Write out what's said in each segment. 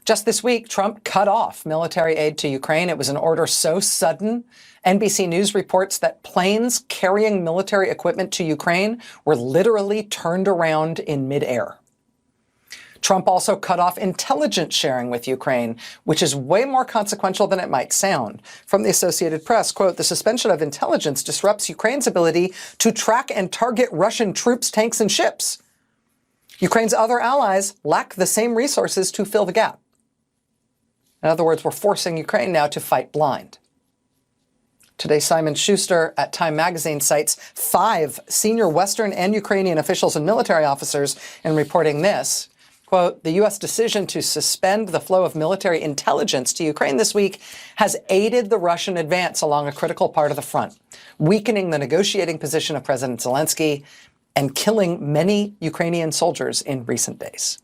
Just this week, Trump cut off military aid to Ukraine. It was an order so sudden. NBC News reports that planes carrying military equipment to Ukraine were literally turned around in midair. Trump also cut off intelligence sharing with Ukraine, which is way more consequential than it might sound. From the Associated Press, quote, "The suspension of intelligence disrupts Ukraine's ability to track and target Russian troops, tanks, and ships. Ukraine's other allies lack the same resources to fill the gap." In other words, we're forcing Ukraine now to fight blind. Today, Simon Schuster at Time magazine cites 5 senior Western and Ukrainian officials and military officers in reporting this. Quote, "The U.S. decision to suspend the flow of military intelligence to Ukraine this week has aided the Russian advance along a critical part of the front, weakening the negotiating position of President Zelensky and killing many Ukrainian soldiers in recent days."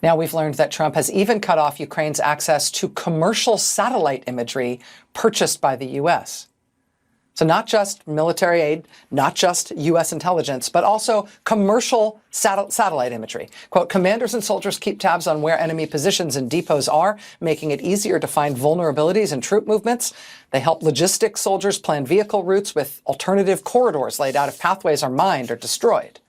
Now we've learned that Trump has even cut off Ukraine's access to commercial satellite imagery purchased by the U.S. So not just military aid, not just U.S. intelligence, but also commercial satellite imagery. Quote, "Commanders and soldiers keep tabs on where enemy positions and depots are, making it easier to find vulnerabilities in troop movements. They help logistics soldiers plan vehicle routes with alternative corridors laid out if pathways are mined or destroyed."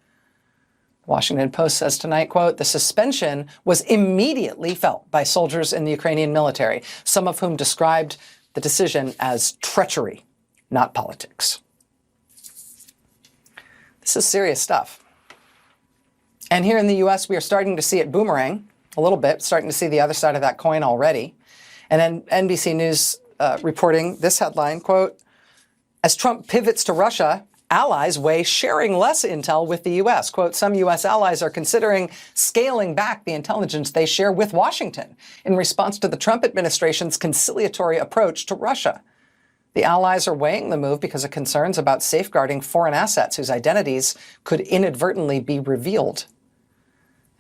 Washington Post says tonight, quote, "The suspension was immediately felt by soldiers in the Ukrainian military, some of whom described the decision as treachery, not politics." This is serious stuff. And here in the U.S., we are starting to see it boomerang a little bit, starting to see the other side of that coin already. And then NBC News reporting this headline, quote, "As Trump pivots to Russia, allies weigh sharing less intel with the U.S. Quote, "Some U.S. allies are considering scaling back the intelligence they share with Washington in response to the Trump administration's conciliatory approach to Russia. The allies are weighing the move because of concerns about safeguarding foreign assets whose identities could inadvertently be revealed."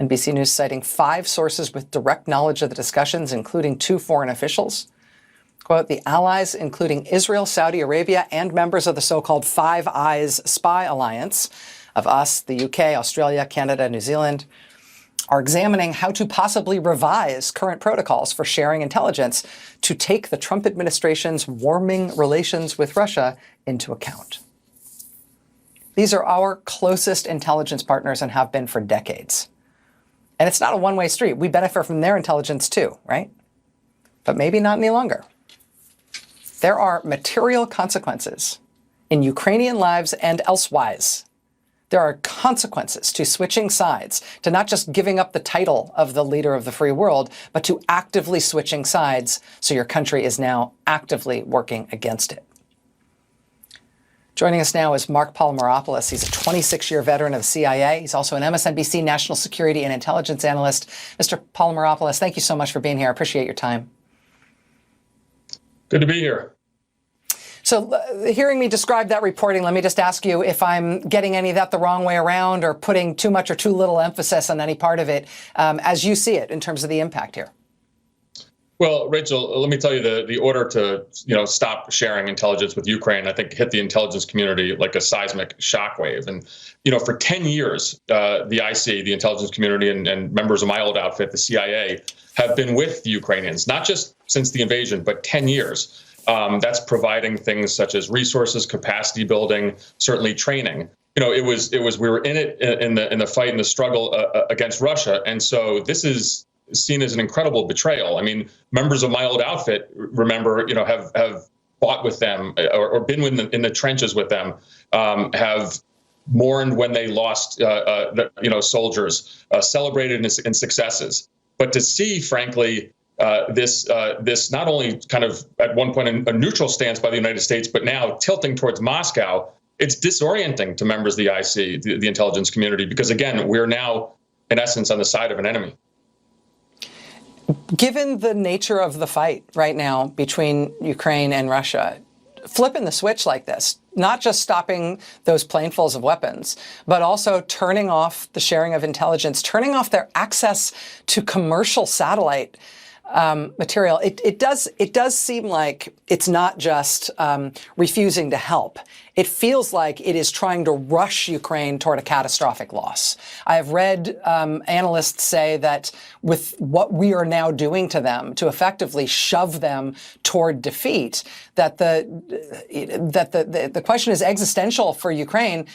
NBC News citing 5 sources with direct knowledge of the discussions, including 2 foreign officials. Quote, "The allies, including Israel, Saudi Arabia, and members of the so-called Five Eyes spy alliance of us, the UK, Australia, Canada, New Zealand, are examining how to possibly revise current protocols for sharing intelligence to take the Trump administration's warming relations with Russia into account." These are our closest intelligence partners and have been for decades. And it's not a one-way street. We benefit from their intelligence too, right? But maybe not any longer. There are material consequences in Ukrainian lives and elsewise. There are consequences to switching sides, to not just giving up the title of the leader of the free world, but to actively switching sides so your country is now actively working against it. Joining us now is Mark Polymeropoulos. He's a 26-year veteran of the CIA. He's also an MSNBC national security and intelligence analyst. Mr. Polymeropoulos, thank you so much for being here. I appreciate your time. Good to be here. So hearing me describe that reporting, let me just ask you if I'm getting any of that the wrong way around or putting too much or too little emphasis on any part of it as you see it in terms of the impact here. Well, Rachel, let me tell you, the order to stop sharing intelligence with Ukraine, I think, hit the intelligence community like a seismic shockwave. And for 10 years, the IC, the intelligence community, and members of my old outfit, the CIA, have been with the Ukrainians, not just since the invasion, but 10 years. That's providing things such as resources, capacity building, certainly training. We were in it in the fight and the struggle against Russia, and so this is seen as an incredible betrayal. I mean, members of my old outfit, remember, have fought with them or been in the trenches with them, have mourned when they lost, soldiers, celebrated in successes. But to see, frankly, this not only kind of at one point a neutral stance by the United States, but now tilting towards Moscow, it's disorienting to members of the IC, the intelligence community, because, again, we're now, in essence, on the side of an enemy. Given the nature of the fight right now between Ukraine and Russia, flipping the switch like this, not just stopping those planefuls of weapons, but also turning off the sharing of intelligence, turning off their access to commercial satellite material, it does seem like it's not just refusing to help. It feels like it is trying to rush Ukraine toward a catastrophic loss. I have read analysts say that with what we are now doing to them to effectively shove them toward defeat, that the question is existential for Ukraine,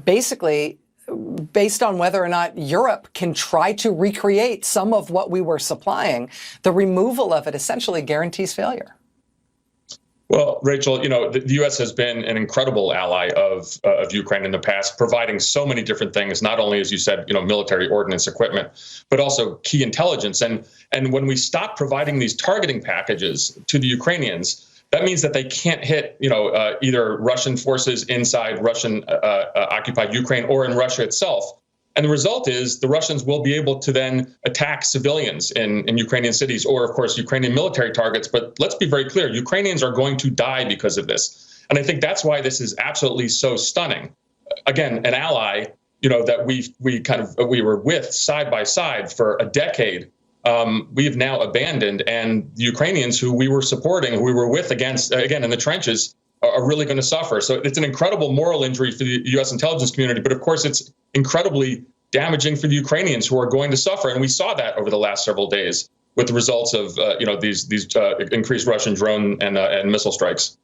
basically based on whether or not Europe can try to recreate some of what we were supplying. The removal of it essentially guarantees failure. Well, Rachel, the U.S. has been an incredible ally of Ukraine in the past, providing so many different things, not only, as you said, military ordnance equipment, but also key intelligence. And when we stop providing these targeting packages to the Ukrainians, that means that they can't hit, either Russian forces inside Russian occupied Ukraine or in Russia itself. And the result is the Russians will be able to then attack civilians in Ukrainian cities or, of course, Ukrainian military targets. But let's be very clear, Ukrainians are going to die because of this. And I think that's why this is absolutely so stunning. Again, an ally, that we were with side by side for a decade. We have now abandoned, and the Ukrainians who we were supporting, who we were with against, again, in the trenches, are really going to suffer. So it's an incredible moral injury for the U.S. intelligence community, but of course it's incredibly damaging for the Ukrainians who are going to suffer. And we saw that over the last several days with the results of, these increased Russian drone and missile strikes.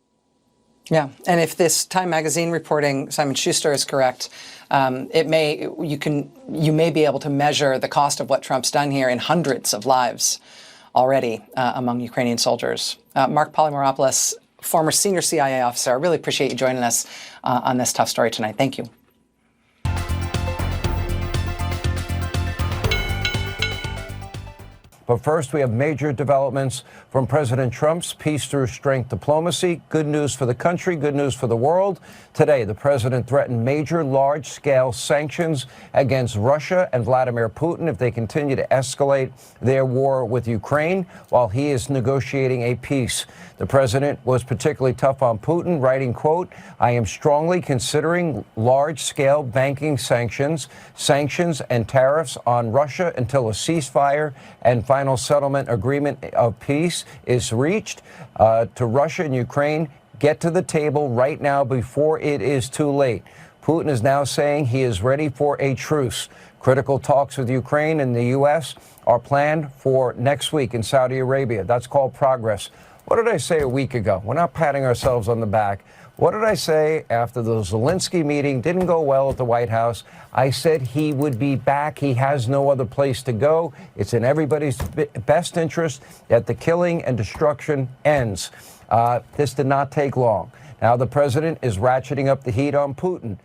Yeah, and if this Time magazine reporting, Simon Schuster, is correct, you may be able to measure the cost of what Trump's done here in hundreds of lives already among Ukrainian soldiers. Mark Polymeropoulos, former senior CIA officer, I really appreciate you joining us on this tough story tonight. Thank you. But first, we have major developments from President Trump's peace through strength diplomacy. Good news for the country, good news for the world. Today, the president threatened major large-scale sanctions against Russia and Vladimir Putin if they continue to escalate their war with Ukraine while he is negotiating a peace. The president was particularly tough on Putin, writing, quote, "I am strongly considering large-scale banking sanctions and tariffs on Russia until a ceasefire and final settlement agreement of peace is reached. To Russia and Ukraine, get to the table right now before it is too late." Putin is now saying he is ready for a truce. Critical talks with Ukraine and the U.S. are planned for next week in Saudi Arabia. That's called progress. What did I say a week ago? We're not patting ourselves on the back. What did I say after the Zelensky meeting didn't go well at the White House? I said he would be back. He has no other place to go. It's in everybody's best interest that the killing and destruction ends. This did not take long. Now the president is ratcheting up the heat on Putin.